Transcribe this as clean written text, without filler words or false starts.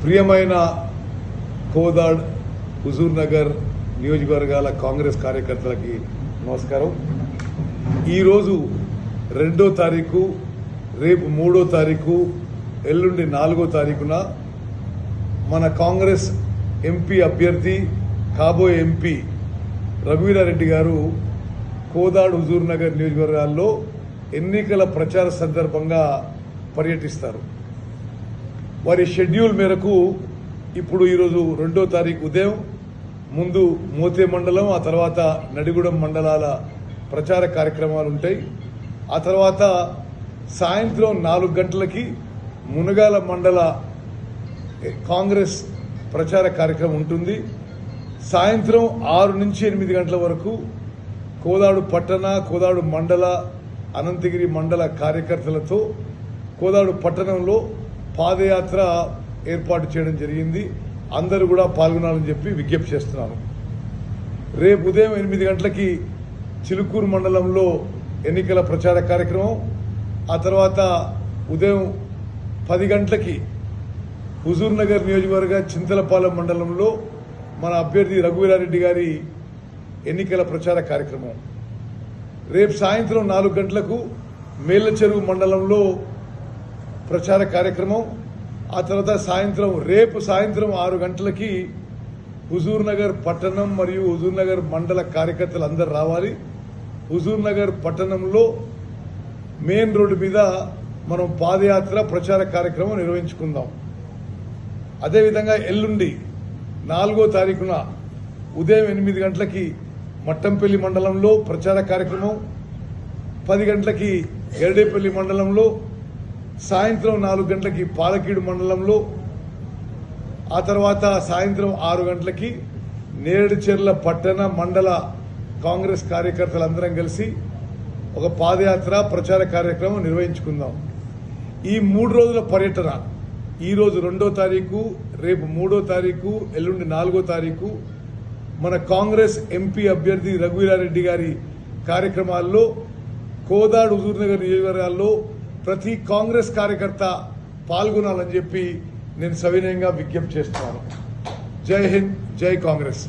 ప్రియమైన కోదాడ్ హుజూర్ నగర్ నియోజకవర్గాల కాంగ్రెస్ కార్యకర్తలకి నమస్కారం. ఈరోజు 2వ తారీఖు, రేపు 3వ తారీఖు, ఎల్లుండి 4వ తారీఖున మన కాంగ్రెస్ ఎంపీ అభ్యర్థి కాబోయే ఎంపీ రఘువీరారెడ్డి గారు కోదాడ్ హుజూర్ నగర్ నియోజకవర్గాల్లో ఎన్నికల ప్రచార సందర్భంగా పర్యటిస్తారు. వారి షెడ్యూల్ మేరకు ఇప్పుడు ఈరోజు 2వ తారీఖు ఉదయం ముందు మోతే మండలం, ఆ తర్వాత నడిగూడెం మండలాల ప్రచార కార్యక్రమాలు ఉంటాయి. ఆ తర్వాత సాయంత్రం 4 గంటలకి మునగాల మండల కాంగ్రెస్ ప్రచార కార్యక్రమం ఉంటుంది. సాయంత్రం 6 నుంచి 8 గంటల వరకు కోదాడు పట్టణ, కోదాడు మండల, అనంతగిరి మండల కార్యకర్తలతో కోదాడు పట్టణంలో పాదయాత్ర ఏర్పాటు చేయడం జరిగింది. అందరూ కూడా పాల్గొనాలని చెప్పి విజ్ఞప్తి చేస్తున్నాను. రేపు ఉదయం 8 గంటలకి చిలుకూరు మండలంలో ఎన్నికల ప్రచార కార్యక్రమం, ఆ తర్వాత ఉదయం 10 గంటలకి హుజూర్ నగర్ నియోజకవర్గ చింతలపాలెం మండలంలో మన అభ్యర్థి రఘువీరారెడ్డి గారి ఎన్నికల ప్రచార కార్యక్రమం. రేపు సాయంత్రం 4 గంటలకు మేళ్లచెరువు మండలంలో ప్రచార కార్యక్రమం. ఆ తర్వాత రేపు సాయంత్రం 6 గంటలకి హుజూర్ నగర్ పట్టణం మరియు హుజూర్ నగర్ మండల కార్యకర్తలు అందరు రావాలి. హుజూర్ నగర్ పట్టణంలో మెయిన్ రోడ్డు మీద మనం పాదయాత్ర ప్రచార కార్యక్రమం నిర్వహించుకుందాం. అదేవిధంగా ఎల్లుండి 4వ తారీఖున ఉదయం 8 గంటలకి మట్టంపల్లి మండలంలో ప్రచార కార్యక్రమం, 10 గంటలకి ఎరడేపల్లి మండలంలో, సాయంత్రం 4 గంటలకి పాలకీడు మండలంలో, ఆ తర్వాత సాయంత్రం 6 గంటలకి నేరేడుచెర్ల పట్టణ మండల కాంగ్రెస్ కార్యకర్తలందరం కలిసి ఒక పాదయాత్ర ప్రచార కార్యక్రమం నిర్వహించుకుందాం. ఈ 3 రోజుల పర్యటన, ఈరోజు 2వ తారీఖు, రేపు 3వ తారీఖు, ఎల్లుండి 4వ తారీఖు మన కాంగ్రెస్ ఎంపీ అభ్యర్థి రఘువీరారెడ్డి గారి కార్యక్రమాల్లో కోదాడ్ హుజూర్ నగర్ నియోజకవర్గాల్లో ప్రతి కాంగ్రెస్ కార్యకర్త పాల్గొనాలని చెప్పి నేను సవినయంగా విజ్ఞప్తి చేస్తున్నాను. జై హింద్, జై కాంగ్రెస్.